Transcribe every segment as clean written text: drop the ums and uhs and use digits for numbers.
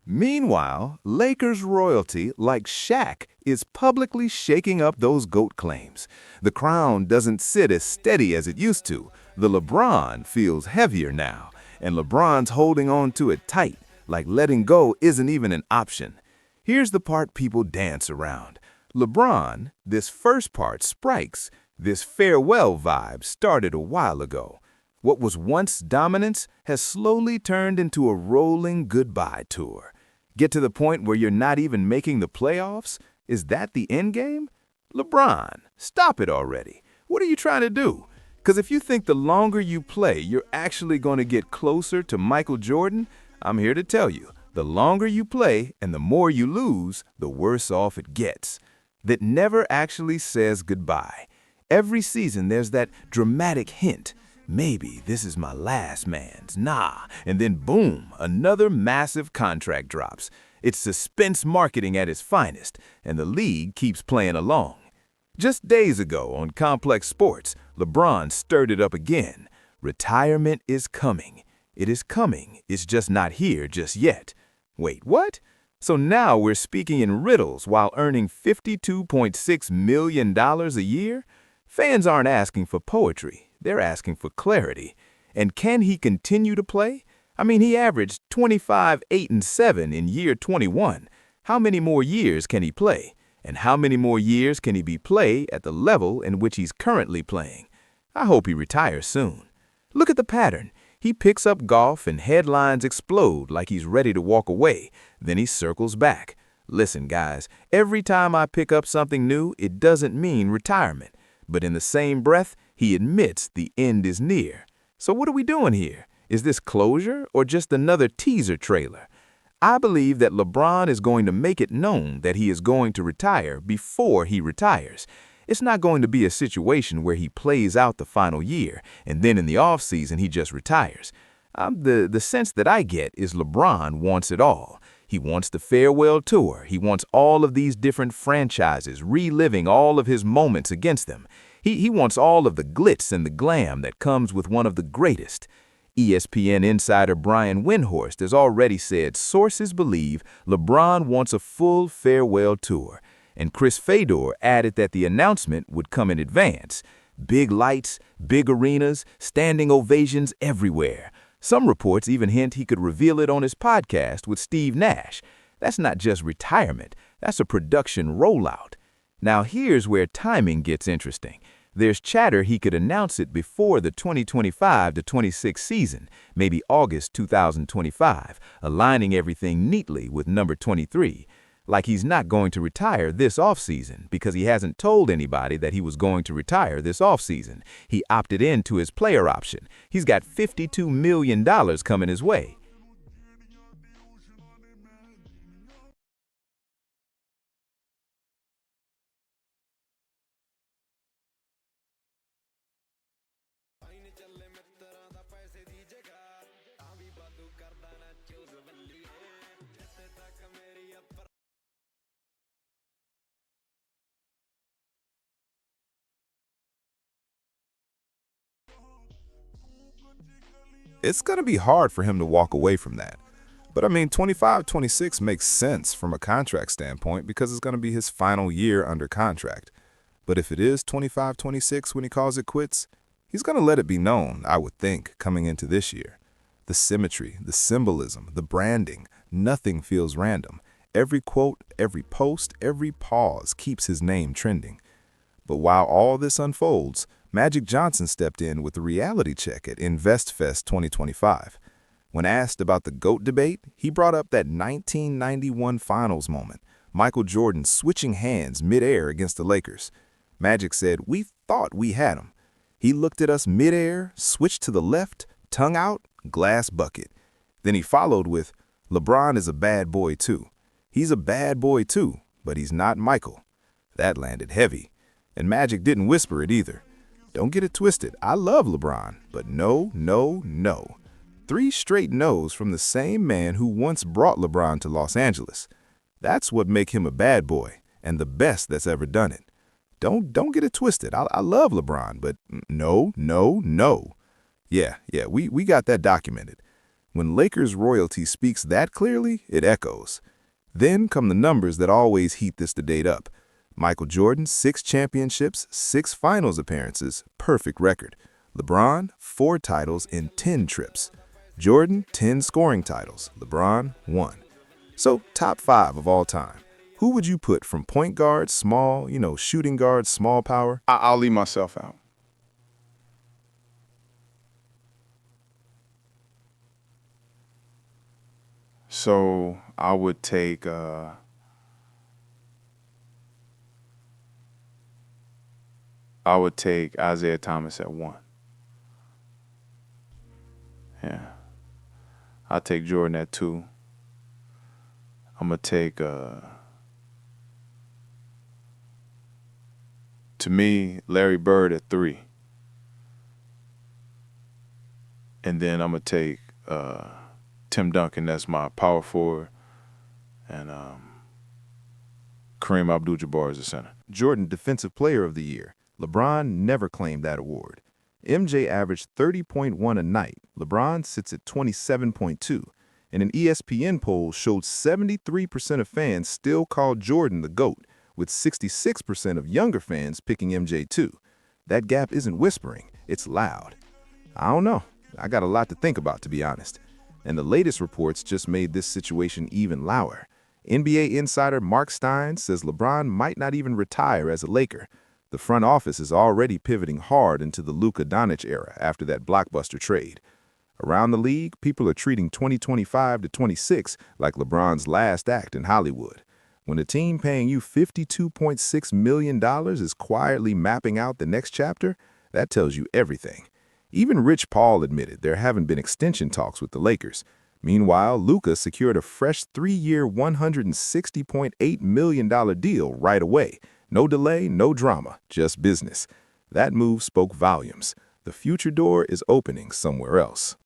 Meanwhile, Lakers royalty, like Shaq, is publicly shaking up those GOAT claims. The crown doesn't sit as steady as it used to. The LeBron feels heavier now, and LeBron's holding on to it tight, like letting go isn't even an option. Here's the part people dance around. LeBron, this first part strikes. This farewell vibe started a while ago. What was once dominance has slowly turned into a rolling goodbye tour. Get to the point where you're not even making the playoffs? Is that the end game? LeBron, stop it already. What are you trying to do? Because if you think the longer you play, you're actually going to get closer to Michael Jordan, I'm here to tell you, the longer you play and the more you lose, the worse off it gets. That never actually says goodbye. Every season there's that dramatic hint. Maybe this is my last man's, nah, and then boom, another massive contract drops. It's suspense marketing at its finest, and the league keeps playing along. Just days ago on Complex Sports, LeBron stirred it up again. Retirement is coming. It is coming, it's just not here just yet. Wait, what? So now we're speaking in riddles while earning $52.6 million a year? Fans aren't asking for poetry. They're asking for clarity. And can he continue to play? I mean, he averaged 25, 8, and 7 in year 21. How many more years can he play? And how many more years can he be played at the level in which he's currently playing? I hope he retires soon. Look at the pattern. He picks up golf and headlines explode like he's ready to walk away. Then he circles back. Listen, guys, every time I pick up something new, it doesn't mean retirement. But in the same breath, he admits the end is near. So what are we doing here? Is this closure or just another teaser trailer? I believe that LeBron is going to make it known that he is going to retire before he retires. It's not going to be a situation where he plays out the final year and then in the offseason he just retires. The sense that I get is LeBron wants it all. He wants the farewell tour. He wants all of these different franchises reliving all of his moments against them. He wants all of the glitz and the glam that comes with one of the greatest. ESPN insider Brian Windhorst has already said sources believe LeBron wants a full farewell tour. And Chris Fedor added that the announcement would come in advance. Big lights, big arenas, standing ovations everywhere. Some reports even hint he could reveal it on his podcast with Steve Nash. That's not just retirement, that's a production rollout. Now here's where timing gets interesting. There's chatter he could announce it before the 2025-26 season, maybe August 2025, aligning everything neatly with number 23. Like he's not going to retire this offseason because he hasn't told anybody that he was going to retire this offseason. He opted into his player option. He's got $52 million coming his way. It's going to be hard for him to walk away from that. But I mean, 25-26 makes sense from a contract standpoint because it's going to be his final year under contract. But if it is 25-26 when he calls it quits, he's going to let it be known, I would think, coming into this year. The symmetry, the symbolism, the branding, nothing feels random. Every quote, every post, every pause keeps his name trending. But while all this unfolds, Magic Johnson stepped in with a reality check at InvestFest 2025. When asked about the GOAT debate, he brought up that 1991 Finals moment, Michael Jordan switching hands midair against the Lakers. Magic said, "We thought we had him. He looked at us midair, switched to the left, tongue out, glass bucket." Then he followed with, "LeBron is a bad boy too. He's a bad boy too, but he's not Michael." That landed heavy. And Magic didn't whisper it either. Don't get it twisted. I love LeBron, but no, no, no. 3 straight no's from the same man who once brought LeBron to Los Angeles. That's what make him a bad boy and the best that's ever done it. Don't get it twisted. I love LeBron, but no, no, no. Yeah, we got that documented. When Lakers royalty speaks that clearly, it echoes. Then come the numbers that always heat this debate up. Michael Jordan, 6 championships, 6 finals appearances, perfect record. LeBron, 4 titles in 10 trips. Jordan, 10 scoring titles. LeBron, 1. So, top 5 of all time. Who would you put from point guard, small, shooting guard, small power? I'll leave myself out. So I would take Isaiah Thomas at 1. Yeah. I'll take Jordan at 2. I'm gonna take to me, Larry Bird at 3. And then I'm gonna take Tim Duncan, that's my power forward, and Kareem Abdul-Jabbar is the center. Jordan, Defensive Player of the Year. LeBron never claimed that award. MJ averaged 30.1 a night. LeBron sits at 27.2. And an ESPN poll showed 73% of fans still call Jordan the GOAT, with 66% of younger fans picking MJ too. That gap isn't whispering, it's loud. I don't know. I got a lot to think about, to be honest. And the latest reports just made this situation even louder. NBA insider Mark Stein says LeBron might not even retire as a Laker. The front office is already pivoting hard into the Luka Doncic era after that blockbuster trade. Around the league, people are treating 2025 to 26 like LeBron's last act in Hollywood. When a team paying you $52.6 million is quietly mapping out the next chapter, that tells you everything. Even Rich Paul admitted there haven't been extension talks with the Lakers. Meanwhile, Luka secured a fresh 3-year, $160.8 million deal right away. No delay, no drama, just business. That move spoke volumes. The future door is opening somewhere else.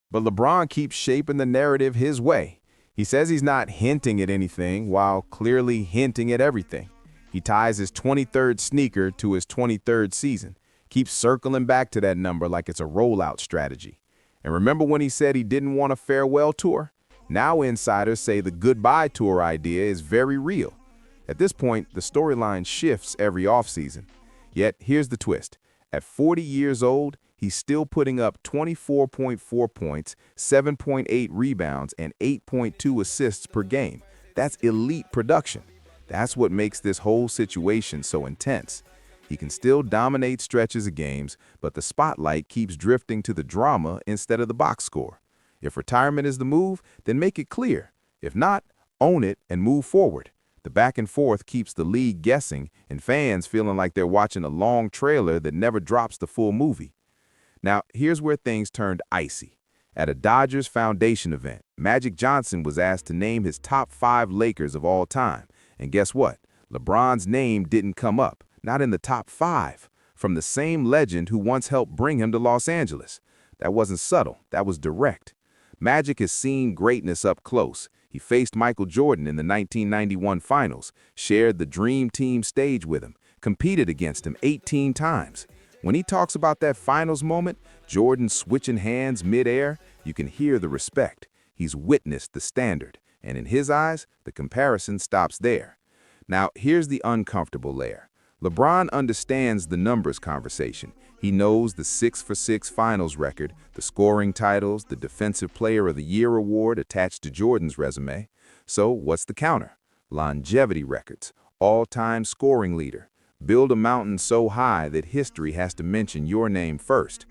But LeBron keeps shaping the narrative his way. He says he's not hinting at anything while clearly hinting at everything. He ties his 23rd sneaker to his 23rd season, keeps circling back to that number like it's a rollout strategy. And remember when he said he didn't want a farewell tour? Now insiders say the goodbye tour idea is very real. At this point, the storyline shifts every offseason. Yet here's the twist. At 40 years old, he's still putting up 24.4 points, 7.8 rebounds, and 8.2 assists per game. That's elite production. That's what makes this whole situation so intense. He can still dominate stretches of games, but the spotlight keeps drifting to the drama instead of the box score. If retirement is the move, then make it clear. If not, own it and move forward. The back and forth keeps the league guessing and fans feeling like they're watching a long trailer that never drops the full movie. Now, here's where things turned icy. At a Dodgers Foundation event, Magic Johnson was asked to name his top 5 Lakers of all time. And guess what? LeBron's name didn't come up, not in the top 5, from the same legend who once helped bring him to Los Angeles. That wasn't subtle, that was direct. Magic has seen greatness up close. He faced Michael Jordan in the 1991 finals, shared the Dream Team stage with him, competed against him 18 times. When he talks about that finals moment, Jordan switching hands midair, you can hear the respect. He's witnessed the standard, and in his eyes, the comparison stops there. Now, here's the uncomfortable layer. LeBron understands the numbers conversation. He knows the 6-for-6 finals record, the scoring titles, the Defensive Player of the Year award attached to Jordan's resume. So what's the counter? Longevity records, all-time scoring leader. Build a mountain so high that history has to mention your name first.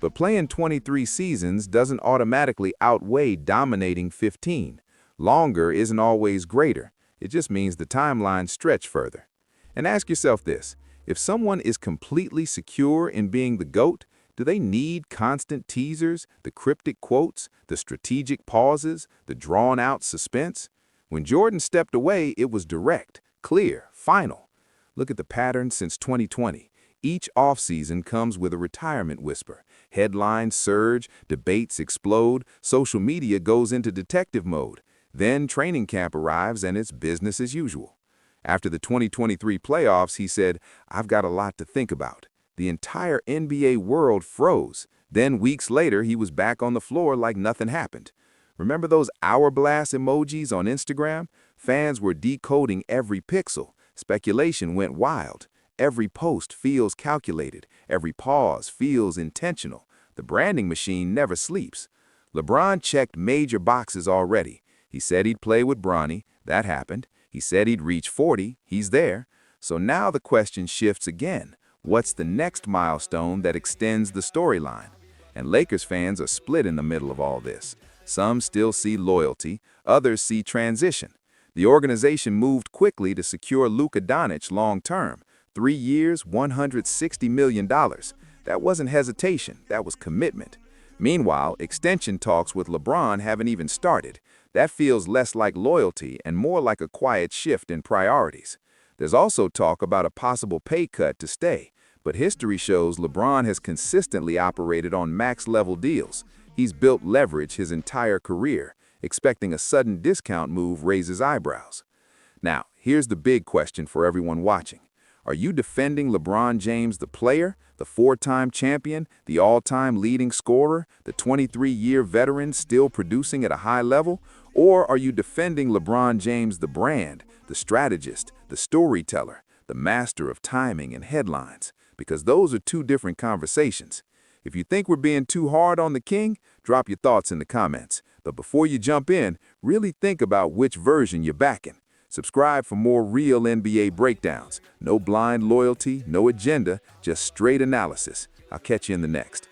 But playing 23 seasons doesn't automatically outweigh dominating 15. Longer isn't always greater. It just means the timelines stretch further. And ask yourself this, if someone is completely secure in being the GOAT, do they need constant teasers, the cryptic quotes, the strategic pauses, the drawn-out suspense? When Jordan stepped away, it was direct, clear, final. Look at the pattern since 2020. Each offseason comes with a retirement whisper. Headlines surge, debates explode, social media goes into detective mode. Then training camp arrives and it's business as usual. After the 2023 playoffs, he said, "I've got a lot to think about." The entire NBA world froze. Then weeks later, he was back on the floor like nothing happened. Remember those hourglass emojis on Instagram? Fans were decoding every pixel. Speculation went wild. Every post feels calculated. Every pause feels intentional. The branding machine never sleeps. LeBron checked major boxes already. He said he'd play with Bronny. That happened. He said he'd reach 40. He's there. So now the question shifts again. What's the next milestone that extends the storyline? And Lakers fans are split in the middle of all this. Some still see loyalty, others see transition. The organization moved quickly to secure Luka Doncic long-term. 3 years, $160 million. That wasn't hesitation, that was commitment. Meanwhile, extension talks with LeBron haven't even started. That feels less like loyalty and more like a quiet shift in priorities. There's also talk about a possible pay cut to stay, but history shows LeBron has consistently operated on max-level deals. He's built leverage his entire career. Expecting a sudden discount move raises eyebrows. Now, here's the big question for everyone watching. Are you defending LeBron James, the player, the 4-time champion, the all-time leading scorer, the 23-year veteran still producing at a high level? Or are you defending LeBron James, the brand, the strategist, the storyteller, the master of timing and headlines? Because those are two different conversations. If you think we're being too hard on the king, drop your thoughts in the comments. But before you jump in, really think about which version you're backing. Subscribe for more real NBA breakdowns. No blind loyalty, no agenda, just straight analysis. I'll catch you in the next.